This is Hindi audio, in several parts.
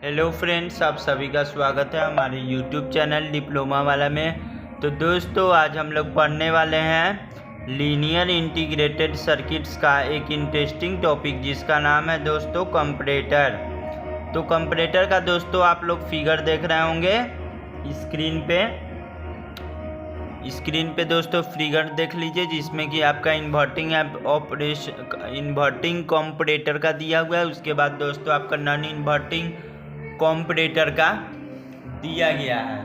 हेलो फ्रेंड्स, आप सभी का स्वागत है हमारे यूट्यूब चैनल डिप्लोमा वाला में। तो दोस्तों, आज हम लोग पढ़ने वाले हैं लीनियर इंटीग्रेटेड सर्किट्स का एक इंटरेस्टिंग टॉपिक जिसका नाम है दोस्तों कंपैरेटर। तो कंपैरेटर का दोस्तों आप लोग फिगर देख रहे होंगे स्क्रीन पे दोस्तों फिगर देख लीजिए, जिसमें कि आपका इन्वर्टिंग कंपैरेटर का दिया हुआ है। उसके बाद दोस्तों आपका नॉन इन्वर्टिंग कंपैरेटर का दिया गया है।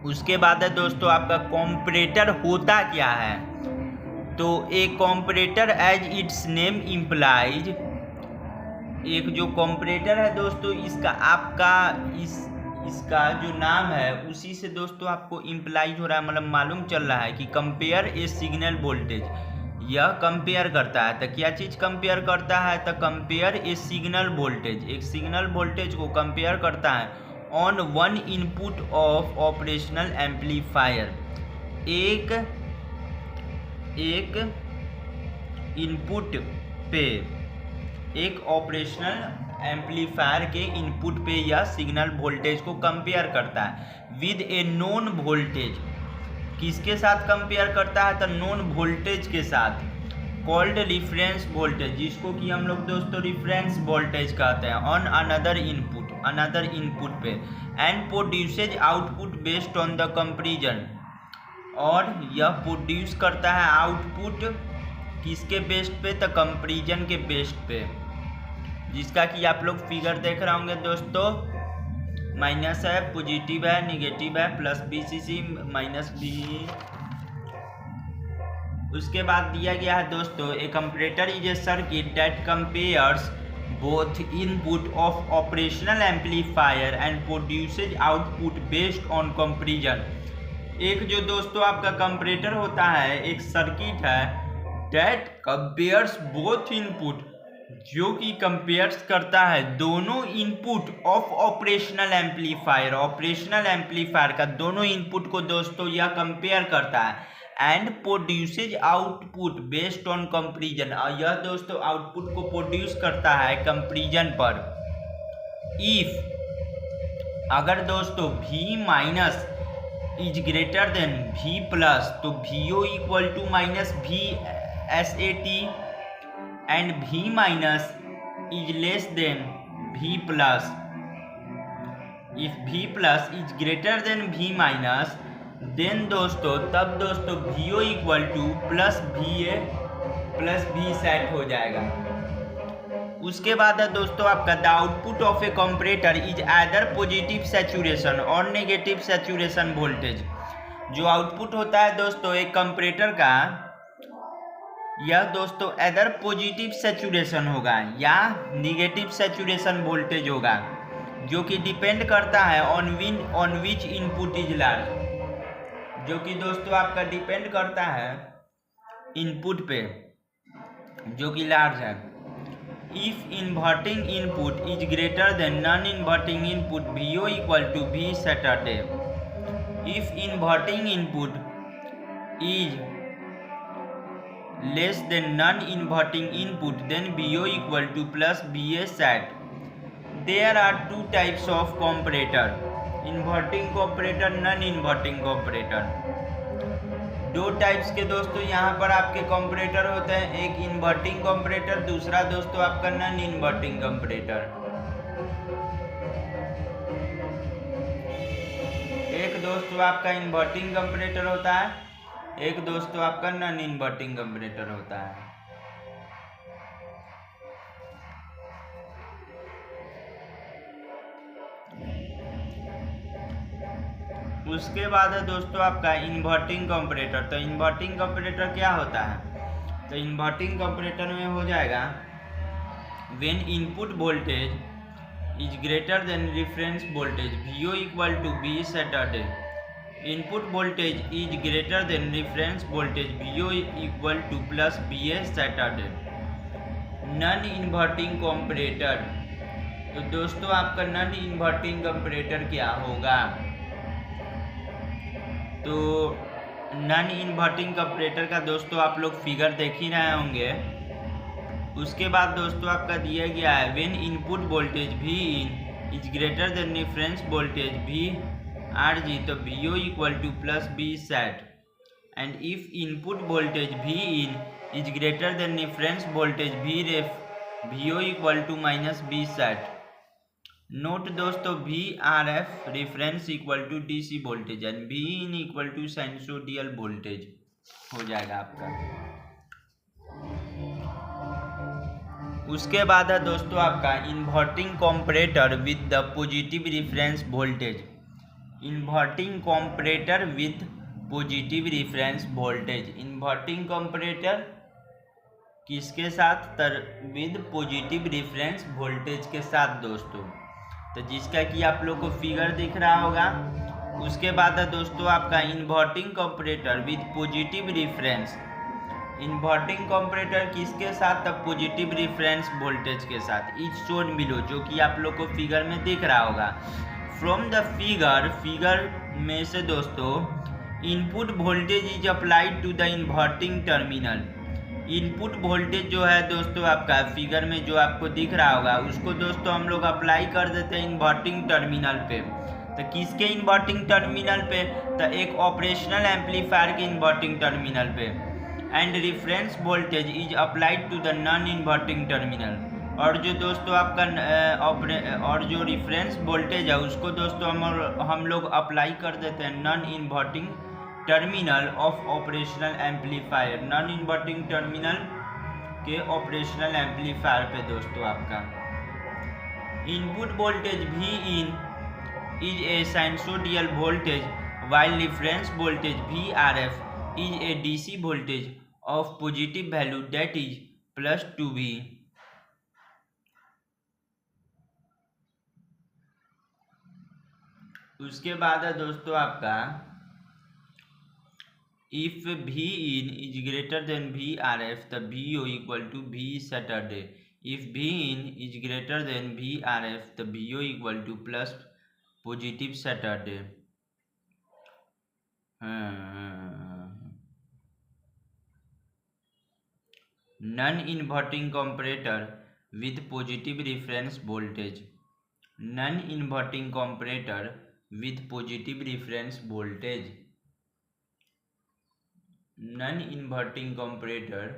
उसके बाद है दोस्तों आपका कंपैरेटर होता क्या है। तो एक comparator as its name implies, एक जो कंपैरेटर है दोस्तों इसका जो नाम है उसी से दोस्तों आपको इम्प्लाइज हो रहा है, मतलब मालूम चल रहा है कि कंपेयर ए सिग्नल वोल्टेज। यह कंपेयर करता है, तो क्या चीज़ कंपेयर करता है, तो कंपेयर ए सिग्नल वोल्टेज, एक सिग्नल वोल्टेज को कंपेयर करता है on one input of operational amplifier. एक इनपुट पे, एक ऑपरेशनल एम्पलीफायर के इनपुट पे यह सिग्नल वोल्टेज को कंपेयर करता है विद ए नोन वोल्टेज। किसके साथ कंपेयर करता है, तो नोन वोल्टेज के साथ, कॉल्ड रिफरेंस वोल्टेज, जिसको कि हम लोग दोस्तों रिफरेंस वोल्टेज कहते हैं, ऑन अनदर इनपुट पे, and produces output based on the comparison. और यह प्रोड्यूस करता है आउटपुट किसके बेस्ड पे, तो कंपैरिजन के बेस्ड पे, जिसका कि आप लोग फिगर देख रहे होंगे दोस्तों। माइनस है, पॉजिटिव है, निगेटिव है, प्लस BCC माइनस B। उसके बाद दिया गया है दोस्तों a comparator is a circuit that compares both input of operational amplifier and produces output based on comparison. एक जो दोस्तों आपका कंपैरेटर होता है, एक सर्किट है दैट कंपेयर्स बोथ इनपुट, जो कि कंपेयर्स करता है दोनों input of operational amplifier, operational amplifier का दोनों इनपुट को दोस्तों यह कंपेयर करता है, and produces output based on comparison, और यह दोस्तों आउटपुट को प्रोड्यूस करता है कंपैरिजन पर। इफ अगर दोस्तों V minus is greater than V plus, तो VO equal to minus VSAT and V minus is less than V plus. If V plus is greater than V minus, then दोस्तों तब दोस्तों VO equal to plus VA plus V set हो जाएगा। उसके बाद है दोस्तों आपका the output of A comparator is either positive saturation और नेगेटिव सैचुरेशन वोल्टेज। जो आउटपुट होता है दोस्तों एक कंपैरेटर का, यह दोस्तों इधर पॉजिटिव सैचुरेशन होगा या निगेटिव सैचुरेशन वोल्टेज होगा, जो कि डिपेंड करता है on which input is large, जो कि दोस्तों आपका डिपेंड करता है इनपुट पे जो कि लार्ज है। If inverting input is greater than non inverting input, VO equal to V Saturday. If inverting input is less than non-inverting input, then VO equal to plus VA sat. There are two types of comparator, inverting comparator, non-inverting comparator। दो टाइप्स के दोस्तों यहाँ पर आपके कंपैरेटर होते हैं, एक इन्वर्टिंग कंपैरेटर, दूसरा दोस्तों आपका नॉन इन्वर्टिंग कंपैरेटर। एक दोस्तों आपका इन्वर्टिंग कंपैरेटर होता है, एक दोस्तों आपका नॉन इन्वर्टिंग कंपैरेटर होता है। उसके बाद है दोस्तों आपका इन्वर्टिंग कंपैरेटर। तो इन्वर्टिंग कंपैरेटर क्या होता है, तो इन्वर्टिंग कंपैरेटर में हो जाएगा when input voltage is greater than reference voltage, VO equal to V Saturday. Input voltage is greater than reference voltage, VO equal to plus VA Saturday. Non inverting comparator, तो दोस्तों आपका नॉन इन्वर्टिंग कंपैरेटर क्या होगा, तो नॉन इन्वर्टिंग कंपैरेटर का दोस्तों आप लोग फिगर देख ही रहे होंगे। उसके बाद दोस्तों आपका दिया गया है when input voltage V in is greater than reference voltage V RG तो VO equal to plus B set and if input voltage V in is greater than reference voltage V ref VO equal to minus B set. Note दोस्तों VRF reference equal to DC voltage and V in equal to sinusoidal voltage हो जाएगा आपका। उसके बाद है दोस्तों आपका inverting comparator with the positive reference voltage. Inverting comparator with positive reference voltage. Inverting comparator किसके साथ? विद पॉजिटिव रेफरेंस वोल्टेज के साथ दोस्तों। तो जिसका कि आप लोग को फिगर दिख रहा होगा। उसके बाद है दोस्तों आपका inverting comparator with positive reference. Inverting comparator किसके साथ? तब पॉजिटिव रेफरेंस वोल्टेज के साथ। इज शोन बिलो, जो कि आप लोग को फिगर में दिख रहा होगा। फ्रॉम द फिगर में से दोस्तों input voltage is applied to the inverting terminal. Input voltage जो है दोस्तों आपका फिगर में जो आपको दिख रहा होगा उसको दोस्तों हम लोग अप्लाई कर देते हैं इन्वर्टिंग टर्मिनल पे। तो किसके इन्वर्टिंग टर्मिनल पे? तो एक ऑपरेशनल एम्पलीफायर के इन्वर्टिंग टर्मिनल पे। And reference voltage is applied to the non inverting terminal. और जो दोस्तों आपका और जो रेफरेंस वोल्टेज है उसको दोस्तों हम लोग अप्लाई कर देते हैं non inverting terminal of operational amplifier. Non inverting terminal के ऑपरेशनल एम्पलीफायर पे दोस्तों आपका input voltage V in is a sinusoidal voltage while reference voltage VRF is a DC voltage of positive value that is plus 2V। उसके बाद है दोस्तों आपका if V in is greater than VRF the VO equal to V Saturday। if V in is greater than VRF the VO equal to plus positive Saturday। Non inverting comparator with positive reference voltage. Non inverting comparator with positive reference voltage. Non inverting comparator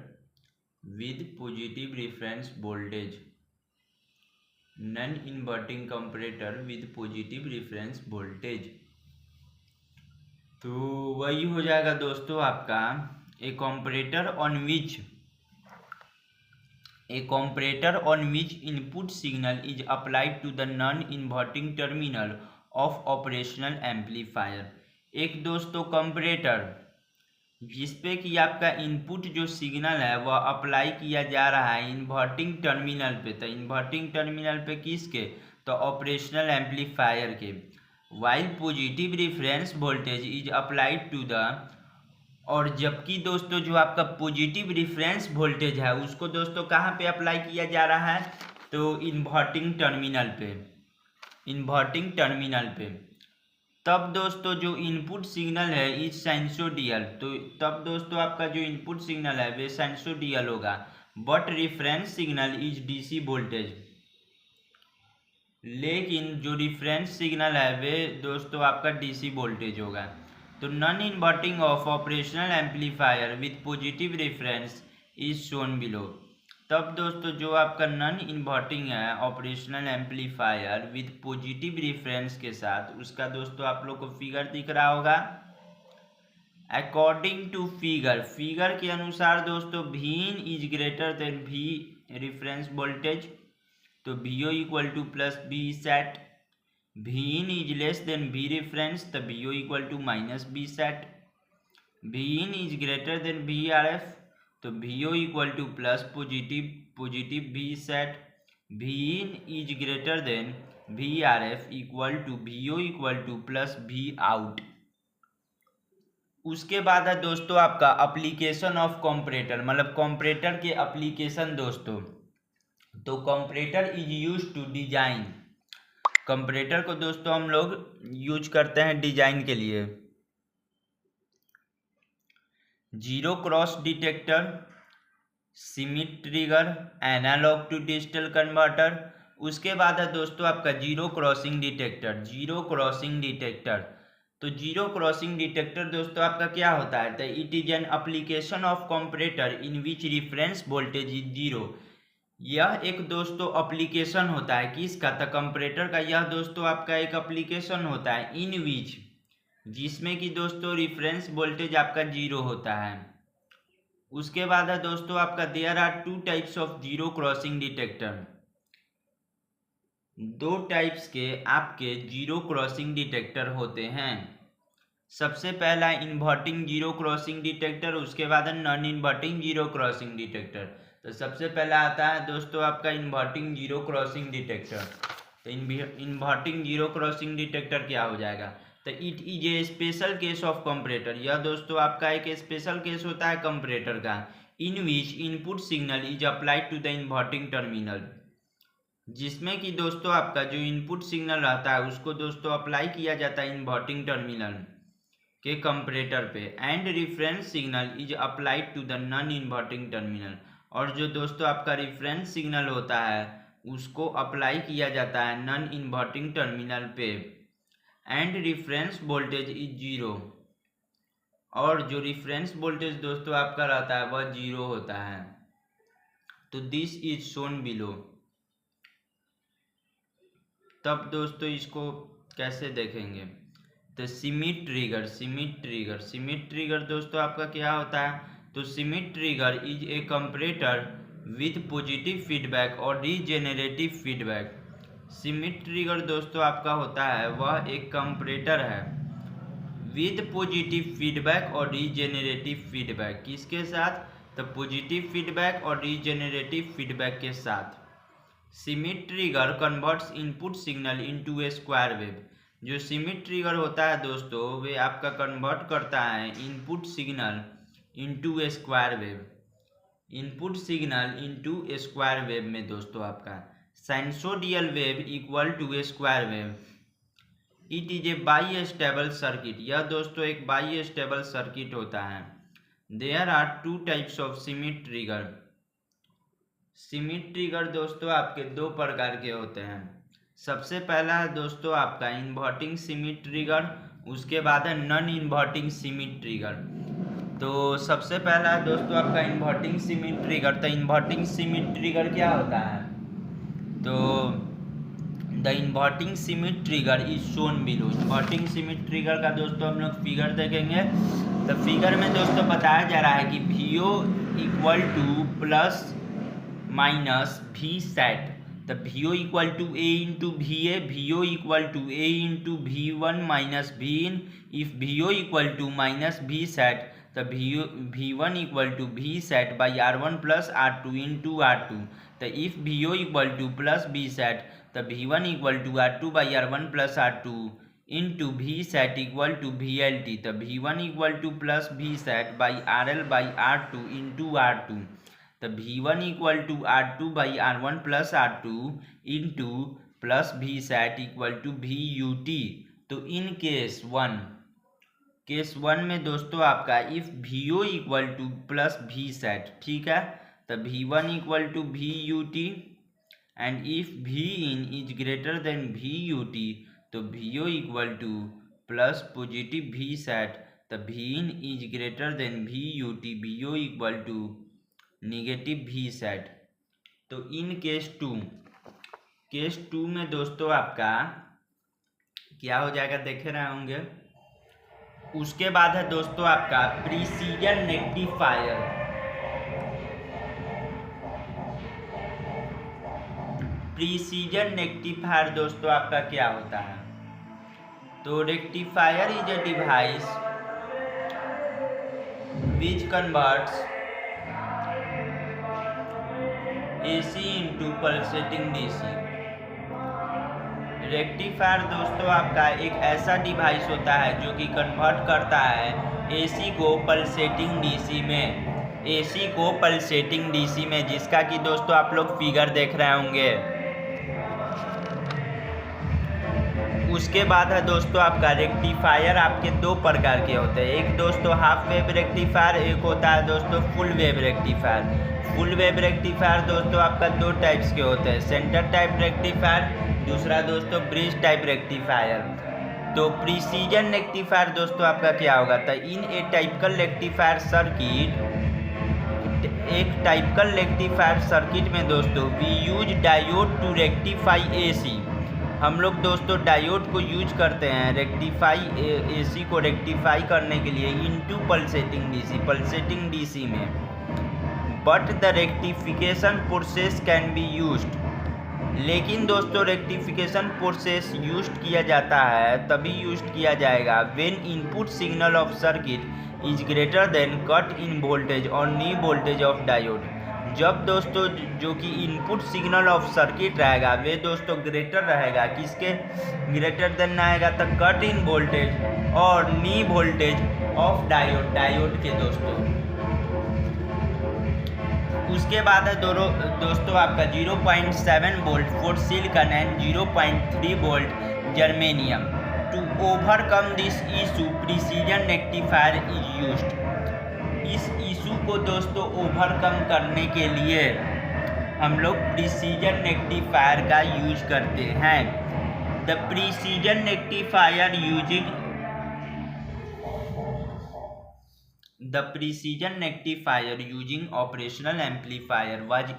with positive reference voltage. Non inverting comparator with positive reference voltage. तो वही हो जाएगा दोस्तों आपका a comparator on which input signal is applied to the non inverting terminal of operational amplifier. एक दोस्तों कंपरेटर जिसपे कि आपका इनपुट जो सिग्नल है वह अप्लाई किया जा रहा है इन्वर्टिंग टर्मिनल पे। तो इन्वर्टिंग टर्मिनल पे किसके? तो ऑपरेशनल एम्पलीफायर के। While positive reference voltage is applied to the, और जबकि दोस्तों जो आपका पॉजिटिव रेफरेंस वोल्टेज है उसको दोस्तों कहाँ पे अप्लाई किया जा रहा है? तो इन्वर्टिंग टर्मिनल पे। तब दोस्तों जो इनपुट सिग्नल है इज साइनसोइडल। तो तब दोस्तों आपका जो इनपुट सिग्नल है वे साइनसोइडल होगा but reference signal is DC voltage. लेकिन जो रेफरेंस सिग्नल है वे दोस्तों आपका डीसी वोल्टेज होगा। तो non inverting of operational amplifier with positive reference is shown below. तब दोस्तों जो आपका नॉन इन्वर्टिंग है operational amplifier with positive reference के साथ उसका दोस्तों आप लोग को फिगर दिख रहा होगा। अकॉर्डिंग टू फिगर के अनुसार दोस्तों V in is greater than V reference voltage तो VO equal to plus B sat. V in is less than V reference तो VO equal to minus B sat. V in is greater than VRF तो VO equal to plus positive V sat. V in is greater than VRF equal to VO equal to plus V out. उसके बाद है दोस्तों आपका एप्लीकेशन ऑफ कंपरेटर, मतलब कंपरेटर के एप्लीकेशन दोस्तों। तो comparator is use to design, comparator को दोस्तों हम लोग यूज करते हैं डिजाइन के लिए। Zero cross detector, Schmitt trigger, analogue to digital converter. उसके बाद है दोस्तों आपका zero crossing detector. Zero crossing detector, तो जीरो क्रॉसिंग डिटेक्टर दोस्तों आपका क्या होता है, तो it is an application of comparator in which reference voltage is zero. यह एक दोस्तों एप्लीकेशन होता है किसका, तो कंपैरेटर का। यह दोस्तों आपका एक एप्लीकेशन होता है इन विच, जिसमें कि दोस्तों रेफरेंस वोल्टेज आपका जीरो होता है। उसके बाद है दोस्तों आपका there are two types of zero crossing detector. दो टाइप्स के आपके जीरो क्रॉसिंग डिटेक्टर होते हैं। सबसे पहला इन्वर्टिंग जीरो क्रॉसिंग डिटेक्टर, उसके बाद non inverting zero crossing detector. तो सबसे पहला आता है दोस्तों आपका इन्वर्टिंग जीरो क्रॉसिंग डिटेक्टर। तो इन्वर्टिंग जीरो क्रॉसिंग डिटेक्टर क्या हो जाएगा, तो it is A special case of comparator. यह दोस्तों आपका एक स्पेशल केस होता है कंपैरेटर का, in which input signal is applied to the inverting terminal, जिसमें कि दोस्तों आपका जो इनपुट सिग्नल रहता है उसको दोस्तों अप्लाई किया जाता है इन्वर्टिंग टर्मिनल के कंपैरेटर पे, and reference signal is applied to the non inverting terminal. और जो दोस्तों आपका रेफरेंस सिग्नल होता है उसको अप्लाई किया जाता है नॉन इन्वर्टिंग टर्मिनल पे, and reference voltage is zero. और जो रेफरेंस वोल्टेज दोस्तों आपका रहता है वह जीरो होता है। तो दिस इज शोन बिलो। तब दोस्तों इसको कैसे देखेंगे, तो सीमिट ट्रिगर। सीमिट ट्रिगर दोस्तों आपका क्या होता है, तो Schmitt trigger is a comparator with positive feedback और रीजेनरेटिव फीडबैक। सीमिट ट्रिगर दोस्तों आपका होता है वह एक कंपैरेटर है विथ पॉजिटिव फीडबैक और रीजेनरेटिव फीडबैक। किसके साथ, तो पॉजिटिव फीडबैक और रीजेनरेटिव फीडबैक के साथ। Schmitt trigger converts input signal into a square wave. जो सीमिट ट्रिगर होता है दोस्तों वे आपका कन्वर्ट करता है input signal into a square wave. Input signal into a square wave में दोस्तों आपका sinusoidal wave equal to a square wave. It is a bistable circuit. यह दोस्तों एक बाई स्टेबल सर्किट होता है। There are two types of Schmitt trigger. Schmitt trigger दोस्तों आपके दो प्रकार के होते हैं। सबसे पहला है दोस्तों आपका इन्वर्टिंग सीमिट ट्रिगर, उसके बाद है नॉन इन्वर्टिंग सीमिट ट्रिगर। तो सबसे पहला है दोस्तों आपका इन्वर्टिंग सीमिट ट्रिगर। तो इन्वर्टिंग सीमिट ट्रिगर क्या होता है, तो the inverting Schmitt trigger is shown below. Inverting Schmitt trigger का दोस्तों हम लोग फिगर देखेंगे। तो फिगर में दोस्तों बताया जा रहा है कि VO equal to plus minus V sat. तो VO equal to A into VA, VO equal to A into V1 minus V in. If VO equal to minus V sat, तो V1 equal to V sat by R1 plus R2 into R2। तो if VO equal to plus V sat, तो V1 equal to R2 by R1 plus R2 into V sat equal to VLT। तो V1 equal to plus V sat by RL by R2 into R2। तो V1 equal to R2 by R1 plus R2 into plus V sat equal to VUT। तो इन केस वन में दोस्तों आपका if VO equal to plus V sat, ठीक है, तो V1 equal to VUT, and if V in is greater than VUT, तो VO equal to plus positive V sat, तो V in is greater than VUT, VO equal to negative V sat. तो इन केस टू में दोस्तों आपका क्या हो जाएगा देखे रहे होंगे। उसके बाद है दोस्तों आपका प्रिसीजन रेक्टिफायर। प्रिसीजन रेक्टिफायर दोस्तों आपका क्या होता है, तो rectifier is a device which converts AC into pulsating DC। Rectifier दोस्तों आपका एक ऐसा डिवाइस होता है जो कि कन्वर्ट करता है AC को पल्सेटिंग DC में, AC को पल्सेटिंग DC में, जिसका कि दोस्तों आप लोग फिगर देख रहे होंगे। उसके बाद है दोस्तों आपका रेक्टिफायर आपके दो प्रकार के होते हैं। एक दोस्तों हाफ वेव रेक्टिफायर, एक होता है दोस्तों full wave rectifier. Full wave rectifier दोस्तों आपका दो टाइप्स के होते हैं, सेंटर टाइप रेक्टिफायर, दूसरा दोस्तों ब्रिज टाइप रेक्टिफायर। तो प्रिसीजन रेक्टिफायर दोस्तों आपका क्या होगा, तो in a typical rectifier circuit, एक टाइपिकल रेक्टिफायर सर्किट में दोस्तों we use diode to rectify AC. हम लोग दोस्तों डायोड को यूज करते हैं रेक्टिफाई एसी को रेक्टिफाई करने के लिए इनटू पल्सेटिंग डीसी में। But the rectification process can be used, लेकिन दोस्तों रेक्टिफिकेशन प्रोसेस यूज किया जाता है तभी यूज किया जाएगा when input signal of circuit is greater then cut in voltage और नी वोल्टेज ऑफ डायोड। जब दोस्तों जो कि इनपुट सिग्नल ऑफ सर्किट रहेगा वे दोस्तों ग्रेटर रहेगा, किसके ग्रेटर देन आएगा, तो कट इन वोल्टेज और नी वोल्टेज ऑफ डायोड के दोस्तों। उसके बाद है दोस्तों आपका 0.7 volt for silicon and 0.3 volt germanium. To overcome this issue precision rectifier is used. इस इशू को दोस्तों ओवरकम करने के लिए हम लोग प्रिसीजन रेक्टिफायर का यूज करते हैं। The precision rectifier using The precision rectifier using operational amplifier was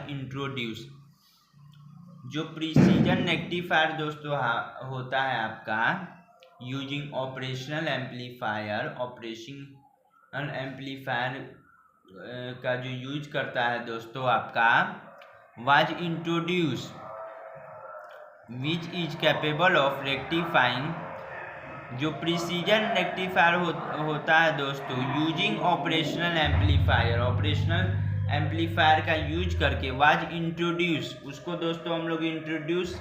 introduced। जो प्रिसीजन रेक्टिफायर दोस्तों होता है आपका यूजिंग ऑपरेशनल एम्पलीफायर का जो यूज करता है दोस्तों आपका was introduced which is capable of rectifying। जो प्रिसीजन रेक्टिफायर होता है दोस्तों यूजिंग ऑपरेशनल एम्पलीफायर का यूज करके वाज इंट्रोड्यूस, उसको दोस्तों हम लोग इंट्रोड्यूस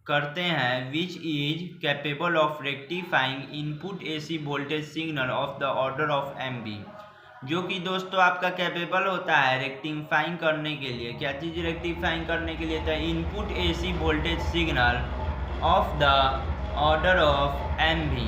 करते हैं which is capable of rectifying input AC voltage signal of the order of MB. जो कि दोस्तों आपका कैपेबल होता है रेक्टिफाइंग करने के लिए, क्या चीज़ रेक्टिफाइंग करने के लिए, था input AC voltage signal of the order of MV।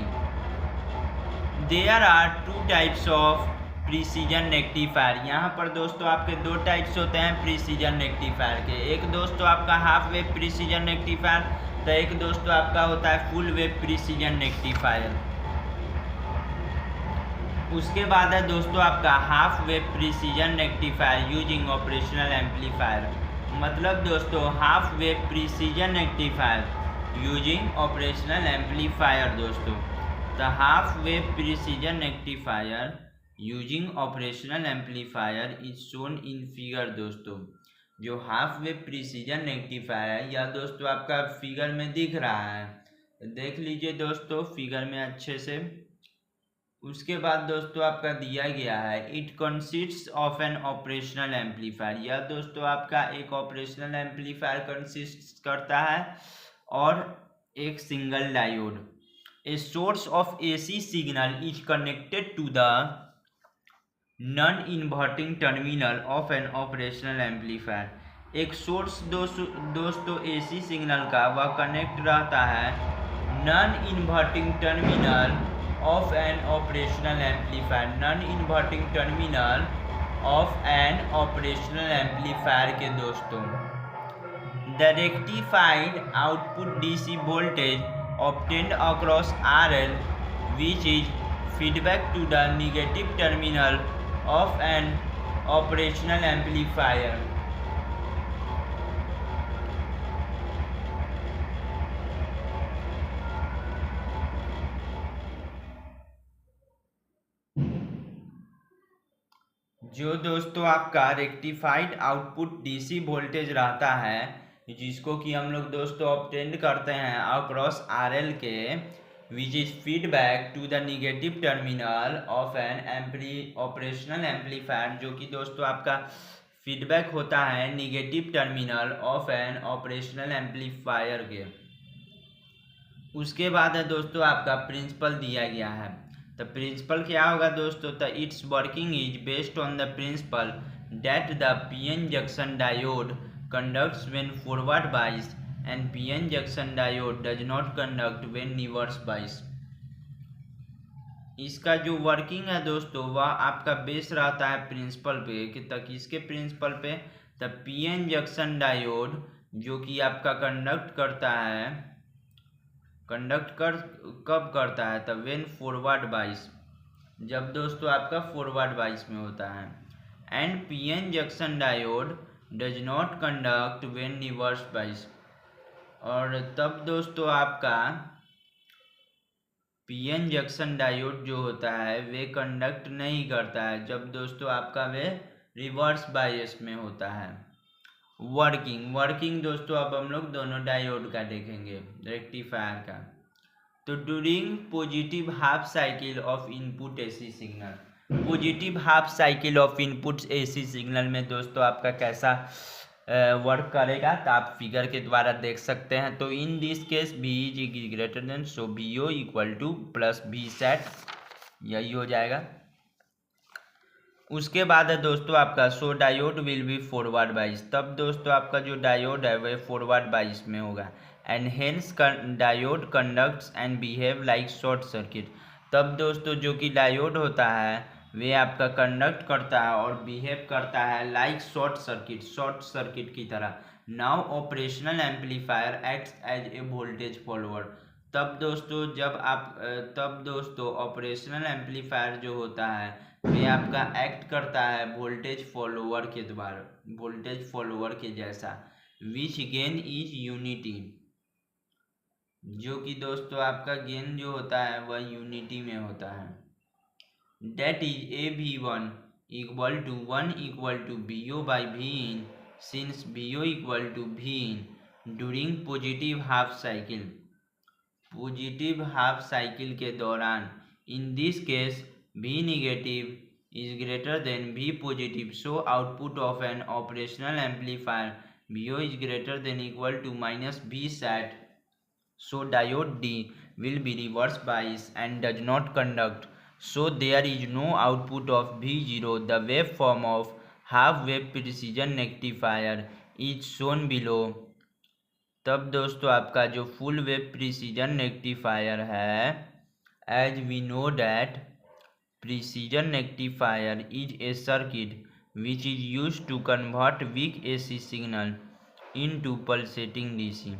There are two types of precision rectifier. यहाँ पर दोस्तों आपके दो टाइप्स होते हैं प्रिसीजन रेक्टिफायर के। एक दोस्तों आपका हाफ वेव प्रिसीजन रेक्टिफायर, तो एक दोस्तों आपका होता है फुल वेव प्रिसीजन रेक्टिफायर। उसके बाद है दोस्तों आपका half wave precision rectifier using operational amplifier. मतलब दोस्तों half wave precision rectifier using operational amplifier दोस्तों। The half wave precision rectifier using operational amplifier is shown in figure दोस्तों। जो हाफ वेव प्रिसीजन रेक्टिफायर है यह दोस्तों आपका फिगर में दिख रहा है, देख लीजिए दोस्तों फिगर में अच्छे से। उसके बाद दोस्तों आपका दिया गया है it consists of an operational amplifier. यह दोस्तों आपका एक ऑपरेशनल एम्पलीफायर कंसिस्ट करता है और एक single diode. A source of AC signal is connected to the non inverting terminal of an operational amplifier. एक सोर्स दोस्तों एसी सिग्नल का वह कनेक्ट रहता है non inverting terminal of an operational amplifier, non inverting terminal of an operational amplifier के दोस्तों। The rectified output DC voltage obtained across RL, which is feedback to the negative terminal of an operational amplifier। जो दोस्तों आपका रेक्टिफाइड आउटपुट डीसी वोल्टेज रहता है जिसको कि हम लोग दोस्तों ऑब्टेन करते हैं अक्रॉस RL के, which is feedback to the negative terminal of an operational amplifier. जो कि दोस्तों आपका फीडबैक होता है negative terminal of an operational amplifier के। उसके बाद है दोस्तों आपका प्रिंसिपल दिया गया है। तो प्रिंसिपल क्या होगा दोस्तों, तो it's working is based on the principal that the PN junction diode conducts when forward bias and PN junction diode does not conduct when reverse bias। इसका जो वर्किंग है दोस्तों वह आपका बेस रहता है प्रिंसिपल पे कि तक इसके प्रिंसिपल पे द पीएन जंक्शन डायोड जो कि आपका कंडक्ट कर कब करता है तब व्हेन फॉरवर्ड बाइस, जब दोस्तों आपका फॉरवर्ड बाइस में होता है। And PN junction diode does not conduct when reverse bias, और तब दोस्तों आपका पीएन जंक्शन डायोड जो होता है वे कंडक्ट नहीं करता है जब दोस्तों आपका वे रिवर्स बायस में होता है। वर्किंग दोस्तों अब हम लोग दोनों डायोड का देखेंगे, रेक्टिफायर का। तो during positive half cycle of input AC signal, positive half cycle of input AC signal में दोस्तों आपका कैसा वर्क करेगा तो आप फिगर के द्वारा देख सकते हैं। तो in this case V is greater than, so V O equal to plus V sat, यही हो जाएगा। उसके बाद है दोस्तों आपका so diode will be forward bias, तब दोस्तों आपका जो डायोड है वह फॉरवर्ड बाइस में होगा। And hence diode conducts and behave like short circuit, तब दोस्तों जो कि डायोड होता है वे आपका कंडक्ट करता है और बिहेव करता है लाइक शॉर्ट सर्किट की तरह। Now operational amplifier acts as a voltage follower, तब दोस्तों ऑपरेशनल एम्पलीफायर जो होता है वे आपका एक्ट करता है वोल्टेज फॉलोअर के द्वारा, वोल्टेज फॉलोअर के जैसा। विच गेन इज यूनिटी, जो कि दोस्तों आपका गेन जो होता है वह यूनिटी में होता है। That is AV1 equal to 1 equal to BO by Vin, since BO equal to Vin during positive half cycle, positive half cycle के दौरान। In this case V negative is greater than V positive, so output of an operational amplifier VO is greater than equal to minus V sat, so diode D will be reverse bias and does not conduct, so there is no output of V0. The waveform of half wave precision rectifier is shown below, तब दोस्तों आपका जो फुल वेव प्रिसीजन रेक्टिफायर है, as we know that precision rectifier is a circuit which is used to convert weak AC signal into pulsating DC।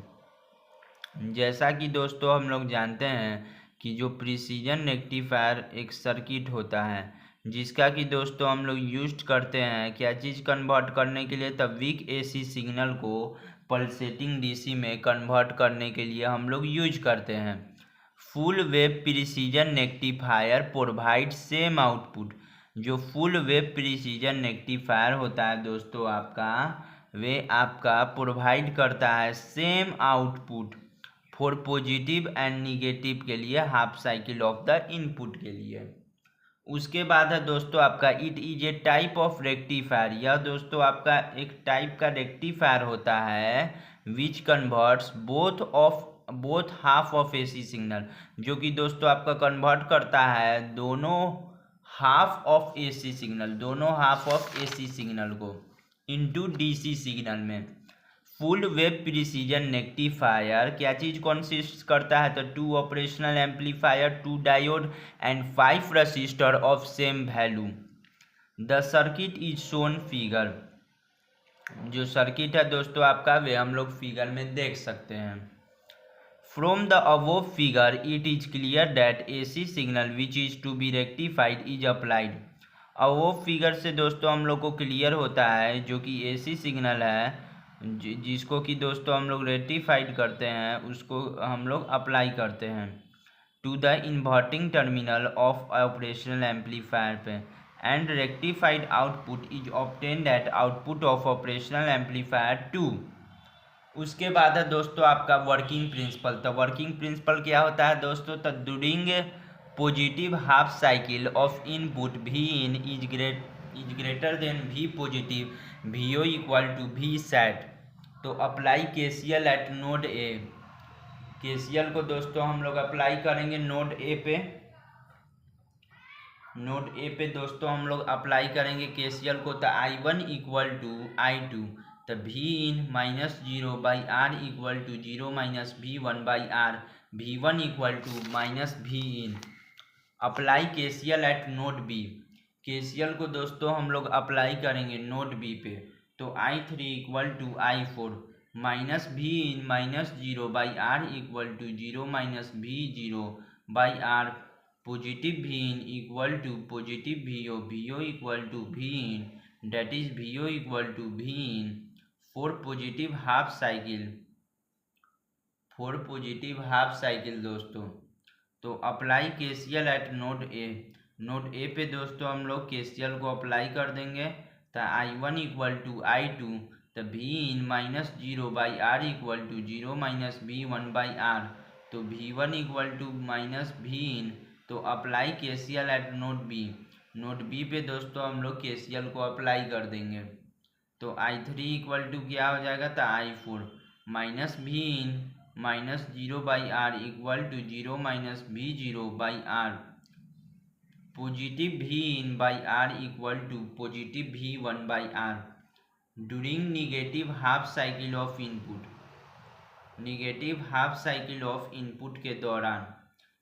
जैसा कि दोस्तों हम लोग जानते हैं कि जो प्रिसीजन रेक्टिफायर एक सर्किट होता है जिसका कि दोस्तों हम लोग यूज करते हैं क्या चीज़ कन्वर्ट करने के लिए, तब वीक AC सिग्नल को पल्सेटिंग DC में कन्वर्ट करने के लिए हम लोग यूज करते हैं। Full wave precision rectifier provide same output, जो फुल वेव प्रिसीजन रेक्टिफायर होता है दोस्तों आपका वे आपका प्रोवाइड करता है same output for positive and negative के लिए half cycle of the input के लिए। उसके बाद है दोस्तों आपका it is A type of rectifier, यह दोस्तों आपका एक टाइप का रेक्टिफायर होता है which converts both half of AC signal, जो कि दोस्तों आपका कन्वर्ट करता है दोनों हाफ ऑफ AC सिग्नल को इनटू DC सिग्नल में। फुल वेव प्रिसीजन रेक्टिफायर क्या चीज़ कंसिस्ट करता है, तो 2 operational amplifier, 2 diode and 5 register of same value. The circuit is shown figure, जो सर्किट है दोस्तों आपका वे हम लोग फिगर में देख सकते हैं। From the above figure it is clear that AC signal which is to be rectified is applied. Above figure से दोस्तों हम लोग को क्लियर होता है जो कि AC सिग्नल है जिसको कि दोस्तों हम लोग रेक्टिफाइड करते हैं उसको हम लोग अप्लाई करते हैं to the inverting terminal of operational amplifier पे, and rectified output is obtained at output of operational amplifier 2। उसके बाद है दोस्तों आपका वर्किंग प्रिंसिपल। तो वर्किंग प्रिंसिपल क्या होता है दोस्तों, तो during positive half cycle of input V in is greater than V positive, VO equal to V sat, तो apply KCL at node A। KCL को दोस्तों हम लोग अप्लाई करेंगे नोड A पे दोस्तों हम लोग अप्लाई करेंगे KCL को, तो I1 इक्वल टू I2, तो V in minus 0 by R equal to 0 minus V1 by R, V1 equal to minus V in. Apply KCL at node B. KCL को दोस्तों हम लोग अप्लाई करेंगे नोड बी पे, तो I3 equal to I4 minus V in minus zero by R equal to zero minus V zero by R, positive V in equal to positive V O equal to V in that is V O equal to V in for positive half cycle दोस्तों। तो apply KCL at node A. Node A पे दोस्तों हम लोग केसीएल को अप्लाई कर देंगे, तो I1 इक्वल टू I2 तो V in minus zero by R equal to zero minus V1 by R, तो V1 equal to minus V in. तो apply KCL at node B. Node B पे दोस्तों हम लोग केसीएल को अप्लाई कर देंगे, तो I3 इक्वल टू क्या हो जाएगा, तो I4 minus V in minus zero by R equal to zero minus V zero by R, positive V in by R equal to positive V1 by R during negative half cycle of input. Negative half cycle of input के दौरान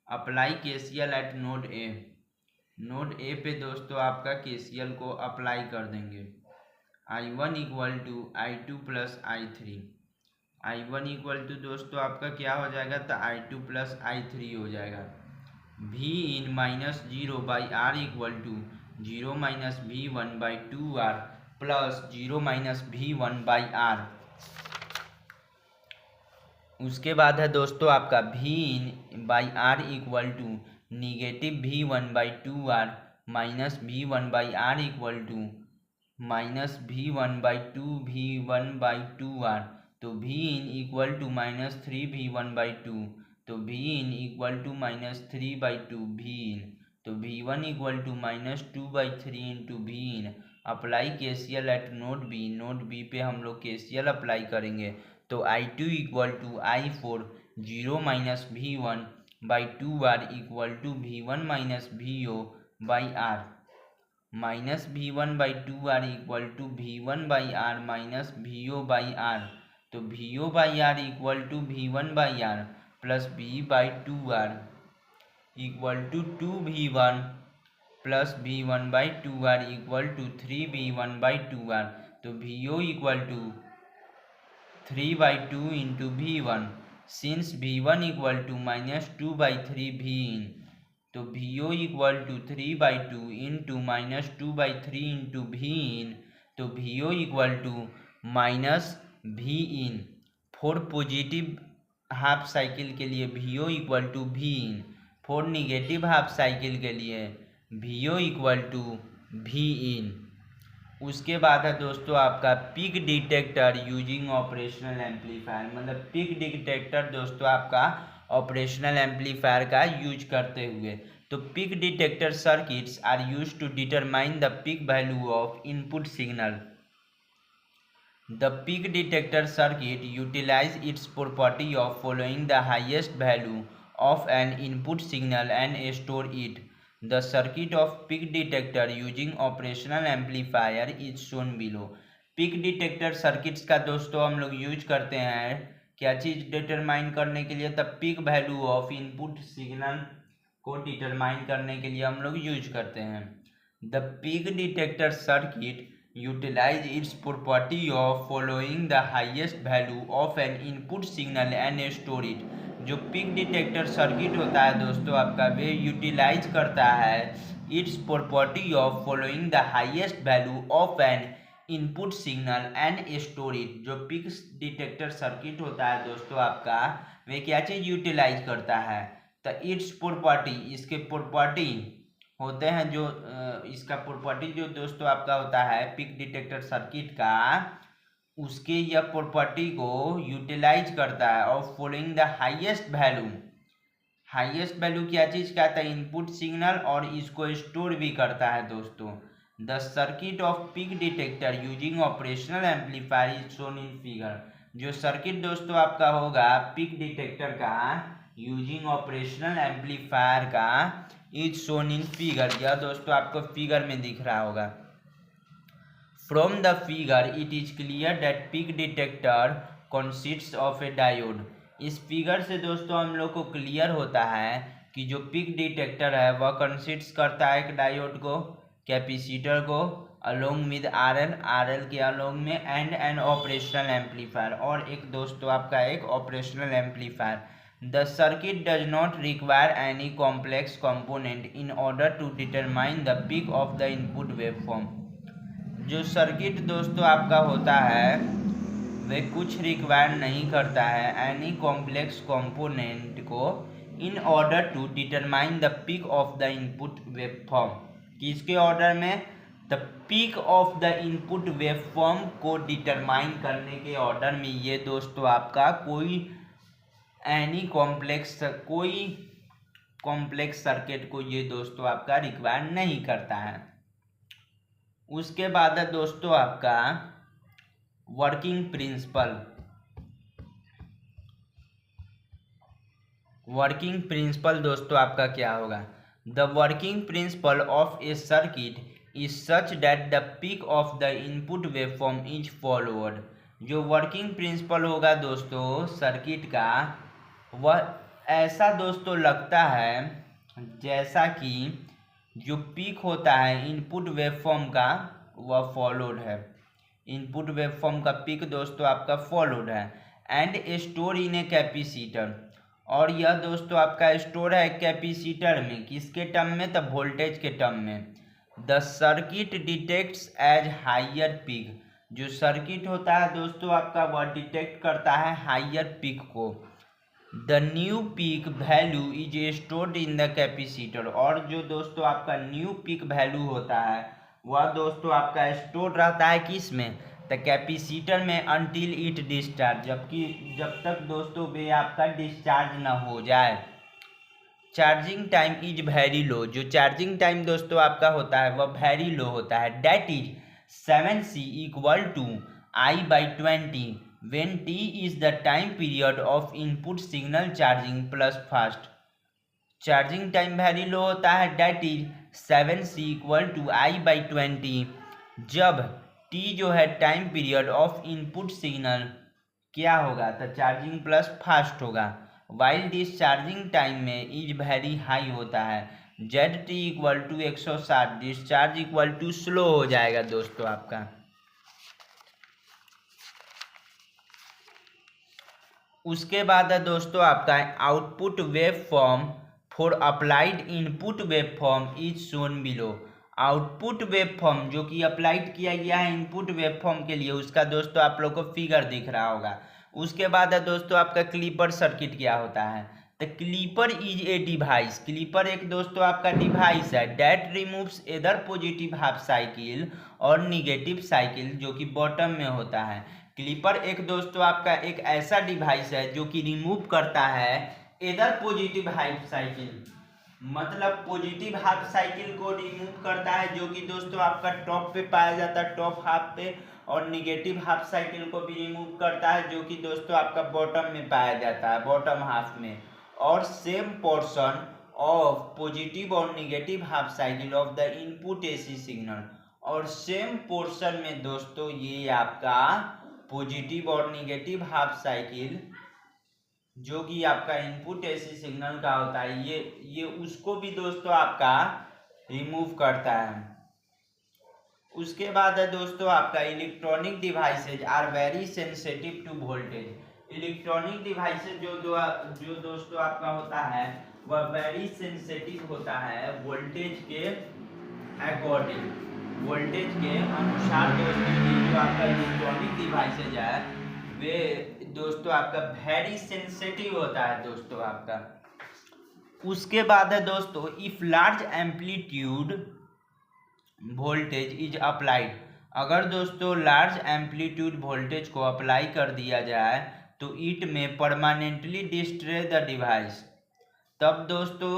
apply KCL at node A. Node A पे दोस्तों आपका केसीएल को अप्लाई कर देंगे, I1 equal to I2 plus I3। I1 equal to दोस्तों आपका क्या हो जाएगा, तो I2 प्लस I3 हो जाएगा। V in minus zero by R equal to zero minus V1 by 2R plus zero minus V1 by R. उसके बाद है दोस्तों आपका V in by R equal to negative V1 by 2R minus V1 by R equal to minus V1 by 2 V1 by 2R, तो V in equal to minus 3V1 by 2, तो V in equal to minus 3 by 2 V in, तो V1 equal to minus 2 by 3 into V in. Apply KCL at node B. Node B पे हम लोग केसीएल अप्लाई करेंगे, तो I2 equal to I4 zero minus V1 by 2R equal to V1 minus VO by R, minus V1 by 2R equal to V1 by R minus VO by R, तो VO by R equal to V1 by R plus V by 2R equal to 2V1 plus V1 by 2R equal to 3V1 by 2R, तो VO equal to 3 by 2 into V1 since V1 equal to minus 2 by 3 V in, तो VO equal to 3 by 2 into minus 2 by 3 into V in, तो VO equal to minus V in. For positive half cycle के लिए VO equal to V in, for negative half cycle के लिए VO इक्वल टू भी इन। उसके बाद है दोस्तों आपका peak detector using operational amplifier, मतलब पिक डिटेक्टर दोस्तों आपका ऑपरेशनल एम्पलीफायर का यूज करते हुए। तो peak detector circuits are use to determine the peak value of input signal. The peak detector circuit utilize its property of following the highest value of an input signal and store it. The circuit of peak detector using operational amplifier is shown below। Peak detector circuits का दोस्तों हम लोग यूज करते हैं क्या चीज़ डिटरमाइन करने के लिए, तब peak value of input signal को डिटरमाइन करने के लिए हम लोग यूज करते हैं। The peak detector circuit utilize its property of following the highest value of an input signal and store it. जो पिक डिटेक्टर सर्किट होता है दोस्तों आपका, वे यूटिलाइज करता है its property of following the highest value of an input signal and store it. जो पिक डिटेक्टर सर्किट होता है दोस्तों आपका, वे क्या चीज़ यूटिलाइज करता है, तो इट्स प्रॉपर्टी, इसके प्रॉपर्टी होते हैं जो इसका प्रॉपर्टी जो दोस्तों आपका होता है पिक डिटेक्टर सर्किट का, उसके यह प्रॉपर्टी को यूटिलाइज करता है of following the highest value. Highest value क्या चीज़ का था, इनपुट सिग्नल, और इसको स्टोर भी करता है दोस्तों। The circuit of peak detector using operational amplifier is shown in figure. जो सर्किट दोस्तों आपका होगा पिक डिटेक्टर का यूजिंग ऑपरेशनल एम्पलीफायर का इज शोन इन फिगर, यह दोस्तों आपको फिगर में दिख रहा होगा। From the figure, it is clear that peak detector consists of a diode। इस फिगर से दोस्तों हम लोग को क्लियर होता है कि जो पीक डिटेक्टर है वह कंसिस्ट करता है एक डायोड को, कैपेसिटर को अलोंग विद आरएल के अलोंग में, एंड एन ऑपरेशनल एम्पलीफायर, और एक दोस्तों आपका एक operational amplifier. The circuit does not require any complex component in order to determine the peak of the input waveform. जो सर्किट दोस्तों आपका होता है वे कुछ रिक्वायर नहीं करता है एनी कॉम्प्लेक्स कंपोनेंट को in order to determine the peak of the input waveform. किसके ऑर्डर में? The peak of the input waveform को डिटरमाइन करने के ऑर्डर में ये दोस्तों आपका कोई कॉम्प्लेक्स सर्किट को ये दोस्तों आपका रिक्वायर नहीं करता है। उसके बाद है दोस्तों आपका वर्किंग प्रिंसिपल दोस्तों आपका क्या होगा? The working principle of a circuit is such that the peak of the input waveform is followed. जो वर्किंग प्रिंसिपल होगा दोस्तों सर्किट का, वह ऐसा दोस्तों लगता है जैसा कि जो पीक होता है इनपुट वेवफॉर्म का वह फॉलोड है। इनपुट वेवफॉर्म का पीक दोस्तों आपका फॉलोड है and store in a capacitor, और यह दोस्तों आपका स्टोर है कैपेसिटर में। किसके टर्म में? तो वोल्टेज के टर्म में। The circuit detects as higher peak. जो सर्किट होता है दोस्तों आपका वह डिटेक्ट करता है हाइयर पीक को। The new peak value is stored in the capacitor, और जो दोस्तों आपका न्यू पीक वैल्यू होता है वह दोस्तों आपका स्टोर रहता है किस में? तो कैपेसिटर में अनटिल इट डिस्चार्ज, जब तक दोस्तों वे आपका डिस्चार्ज ना हो जाए। Charging time is very low. जो चार्जिंग टाइम दोस्तों आपका होता है वह वेरी लो होता है। That is 7C = I/20 when T is the time period of input signal charging plus fast। Charging time very low होता है, डैट इज 7C = I/20 जब T जो है time period of input signal क्या होगा? तो चार्जिंग प्लस फास्ट होगा। वाइल डिस्चार्जिंग टाइम में इज वेरी हाई होता है। ZT = 160, discharge equal to slow हो जाएगा दोस्तों आपका। उसके बाद है दोस्तों आपका output wave form for applied input wave form is shown below. Output wave form जो कि अप्लाइड किया गया है इनपुट वेव फॉर्म के लिए, उसका दोस्तों आप लोग को फिगर दिख रहा होगा। उसके बाद है दोस्तों आपका क्लीपर सर्किट क्या होता है? तो clipper is a device. Clipper एक दोस्तों आपका डिवाइस है that removes either positive half cycle और निगेटिव साइकिल, जो कि बॉटम में होता है। क्लीपर एक दोस्तों आपका एक ऐसा डिवाइस है जो कि रिमूव करता है एदर पॉजिटिव हाफ साइकिल, मतलब पॉजिटिव हाफ साइकिल को रिमूव करता है जो कि दोस्तों आपका टॉप पे पाया जाता है, टॉप हाफ पे, और निगेटिव हाफ साइकिल को भी रिमूव करता है जो कि दोस्तों आपका बॉटम में पाया जाता है, बॉटम हाफ में। और सेम पोर्शन ऑफ पॉजिटिव और negative half cycle of the input AC signal, और सेम पोर्शन में दोस्तों ये आपका पॉजिटिव और निगेटिव हाफ साइकिल जो कि आपका इनपुट एसी सिग्नल का होता है ये उसको भी दोस्तों आपका रिमूव करता है। उसके बाद है दोस्तों आपका electronic devices are very sensitive to voltage. Electronic devices जो दोस्तों आपका होता है वह वेरी सेंसिटिव होता है वोल्टेज के अकॉर्डिंग, वोल्टेज के अनुसार दोस्तों ये जो आपका इलेक्ट्रॉनिक डिवाइसेज है वे दोस्तों आपका वेरी सेंसिटिव होता है दोस्तों आपका। उसके बाद है दोस्तों if large amplitude voltage is applied. अगर दोस्तों लार्ज एम्पलीट्यूड वोल्टेज को अप्लाई कर दिया जाए तो इट में परमानेंटली डिस्ट्रॉय द डिवाइस। तब दोस्तों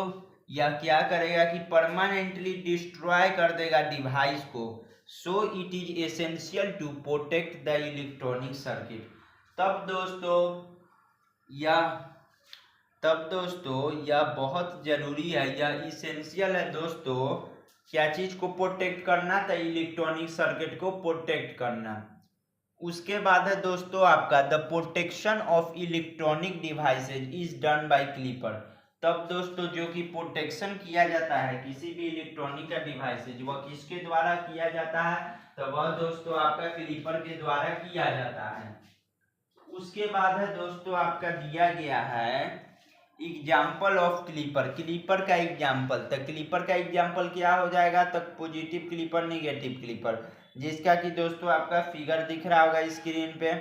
यह क्या करेगा कि परमानेंटली डिस्ट्रॉय कर देगा डिवाइस को। So it is essential to protect the electronic circuit. तब दोस्तों यह बहुत जरूरी है, यह इसेंशियल है दोस्तों क्या चीज को प्रोटेक्ट करना? तो इलेक्ट्रॉनिक सर्किट को प्रोटेक्ट करना। उसके बाद है दोस्तों आपका the protection of electronic devices is done by clipper. तब दोस्तों जो कि प्रोटेक्शन किया जाता है किसी भी इलेक्ट्रॉनिक का डिवाइस से, वह किसके द्वारा किया जाता है, तो वह दोस्तों आपका क्लिपर के द्वारा किया जाता है। उसके बाद है दोस्तों आपका दिया गया है एग्जाम्पल ऑफ क्लिपर, क्लिपर का एग्जाम्पल। तो क्लिपर का एग्जाम्पल क्या हो जाएगा, तो पॉजिटिव क्लिपर, निगेटिव क्लिपर, जिसका कि दोस्तों आपका फिगर दिख रहा होगा स्क्रीन पे।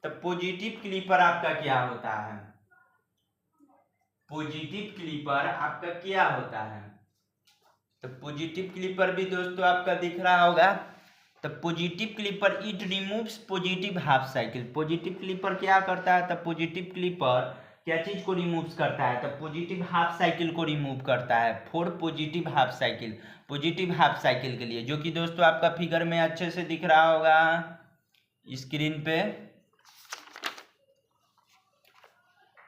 तो पॉजिटिव क्लिपर आपका क्या होता है, पॉजिटिव क्लिपर आपका क्या होता है, तो पॉजिटिव क्लिपर भी दोस्तों आपका दिख रहा होगा। तो positive clipper it removes positive half cycle, positive clipper क्या करता है, तो पॉजिटिव क्लिपर क्या चीज को रिमूव करता है, तो पॉजिटिव हाफ साइकिल को रिमूव करता है for positive half cycle, positive half cycle के लिए, जो कि दोस्तों आपका फिगर में अच्छे से दिख रहा होगा स्क्रीन पे।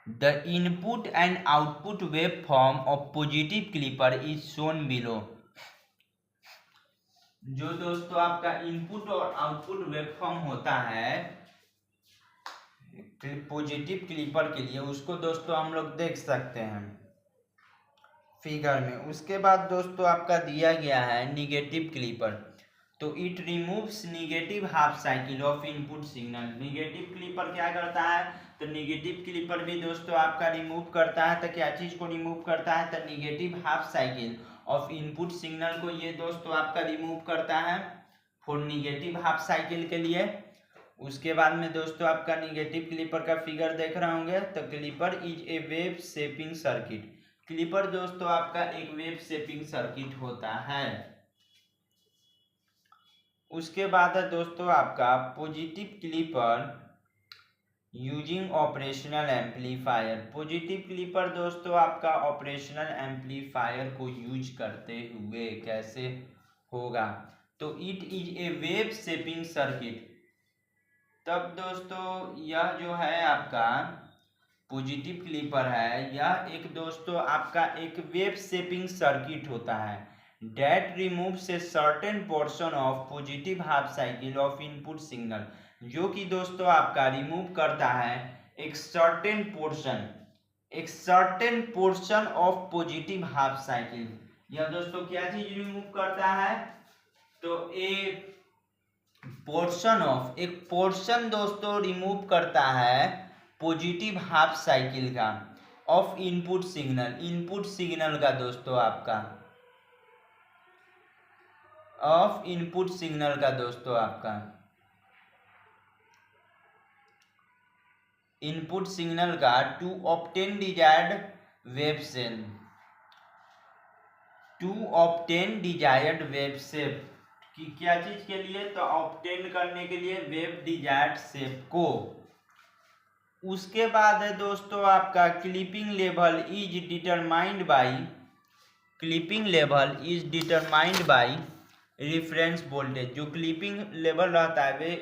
The input and output wave form of positive clipper is shown below, जो दोस्तों आपका इनपुट और आउटपुट वेव फॉर्म होता है पॉजिटिव क्लिपर के लिए, उसको दोस्तों हम लोग देख सकते हैं फिगर में। उसके बाद दोस्तों आपका दिया गया है निगेटिव क्लिपर, तो it removes negative half cycle of input signal, negative clipper क्या करता है, तो निगेटिव क्लिपर भी दोस्तों आपका रिमूव करता है, तो क्या चीज को रिमूव करता है, तो negative half cycle of input signal को ये दोस्तों आपका रिमूव करता है फॉर निगेटिव हाफ साइकिल के लिए। उसके बाद में दोस्तों आपका निगेटिव क्लिपर का फिगर देख रहे होंगे, तो clipper is a wave shaping circuit, clipper दोस्तों आपका एक वेव शेपिंग सर्किट होता है। उसके बाद है दोस्तों आपका positive clipper using operational amplifier, positive clipper दोस्तों आपका ऑपरेशनल एम्पलीफायर को यूज करते हुए कैसे होगा, तो it is a wave shaping circuit, तब दोस्तों यह जो है आपका पॉजिटिव क्लिपर है, यह एक दोस्तों आपका एक वेव शेपिंग सर्किट होता है that removes a certain portion of positive half cycle of input signal, जो कि दोस्तों आपका रिमूव करता है एक certain portion of positive half cycle. यह दोस्तों क्या चीज रिमूव करता है, तो एक पोर्शन दोस्तों रिमूव करता है पॉजिटिव हाफ साइकिल का ऑफ इनपुट सिग्नल का दोस्तों आपका ऑफ इनपुट सिग्नल का दोस्तों आपका इनपुट सिग्नल का to obtain desired wave shape कि क्या चीज के लिए, तो ऑब्टेन करने के लिए वेव डिजायर्ड शेप को। उसके बाद है दोस्तों आपका clipping level is determined by reference voltage, जो क्लिपिंग लेवल रहता है वे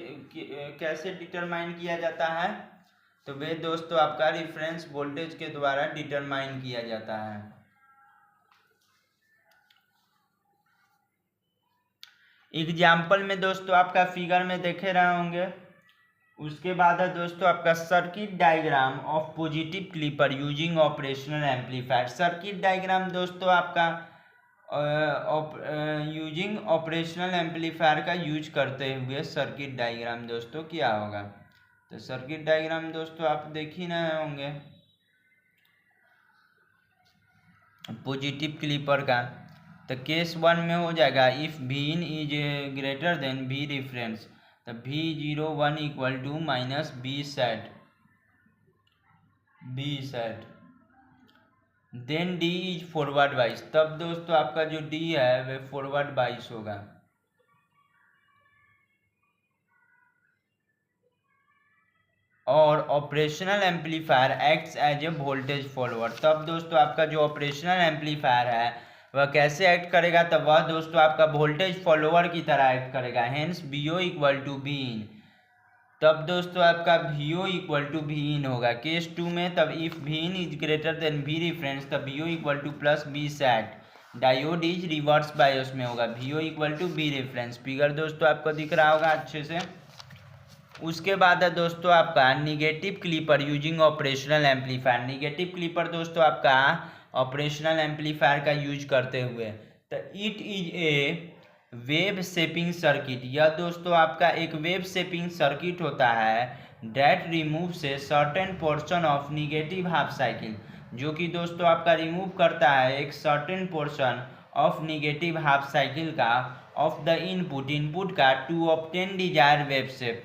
कैसे डिटरमाइन किया जाता है, तो वे दोस्तों आपका रेफरेंस वोल्टेज के द्वारा डिटरमाइन किया जाता है। एग्जाम्पल में दोस्तों आपका फिगर में देखे रहे होंगे। उसके बाद है दोस्तों आपका circuit diagram of positive clipper using operational amplifier, circuit diagram दोस्तों आपका यूजिंग ऑपरेशनल एम्पलीफायर का यूज करते हुए सर्किट डायग्राम दोस्तों क्या होगा, तो सर्किट डायग्राम दोस्तों आप देख ही रहे होंगे पॉजिटिव क्लिपर का। तो केस 1 में हो जाएगा if V in is greater than V reference, तो V01 equal to minus B sat, then D is forward bias, तब दोस्तों आपका जो D है वह फॉरवर्ड बाइस होगा। और operational amplifier acts as a voltage follower, तब दोस्तों आपका जो ऑपरेशनल एम्पलीफायर है वह कैसे एक्ट करेगा, तब वह दोस्तों आपका वोल्टेज फॉलोअर की तरह एक्ट करेगा। Hence VO equal to V in, तब दोस्तों आपका VO equal to V in होगा केस 2 में। तब if V in is greater than V reference, तब VO equal to plus B sat, diode is reverse bias में होगा, VO equal to B reference. Figure दोस्तों आपको दिख रहा होगा अच्छे से। उसके बाद है दोस्तों आपका negative clipper using operational amplifier, negative clipper दोस्तों आपका ऑपरेशनल एम्पलीफायर का यूज करते हुए। तो it is a wave shaping circuit, यह दोस्तों आपका एक वेव शेपिंग सर्किट होता है that removes certain portion of negative half cycle, जो कि दोस्तों आपका रिमूव करता है एक certain portion of negative half cycle का ऑफ द इनपुट का to obtain desired wave shape.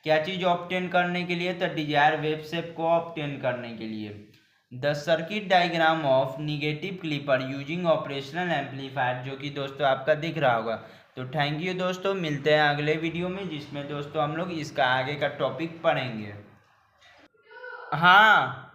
क्या चीज़ ऑब्टेन करने के लिए? तो डिजायर वेव शेप को ऑब्टेन करने के लिए। The circuit diagram of negative clipper using operational amplifier, जो कि दोस्तों आपका दिख रहा होगा। तो थैंक यू दोस्तों, मिलते हैं अगले वीडियो में जिसमें दोस्तों हम लोग इसका आगे का टॉपिक पढ़ेंगे। हाँ।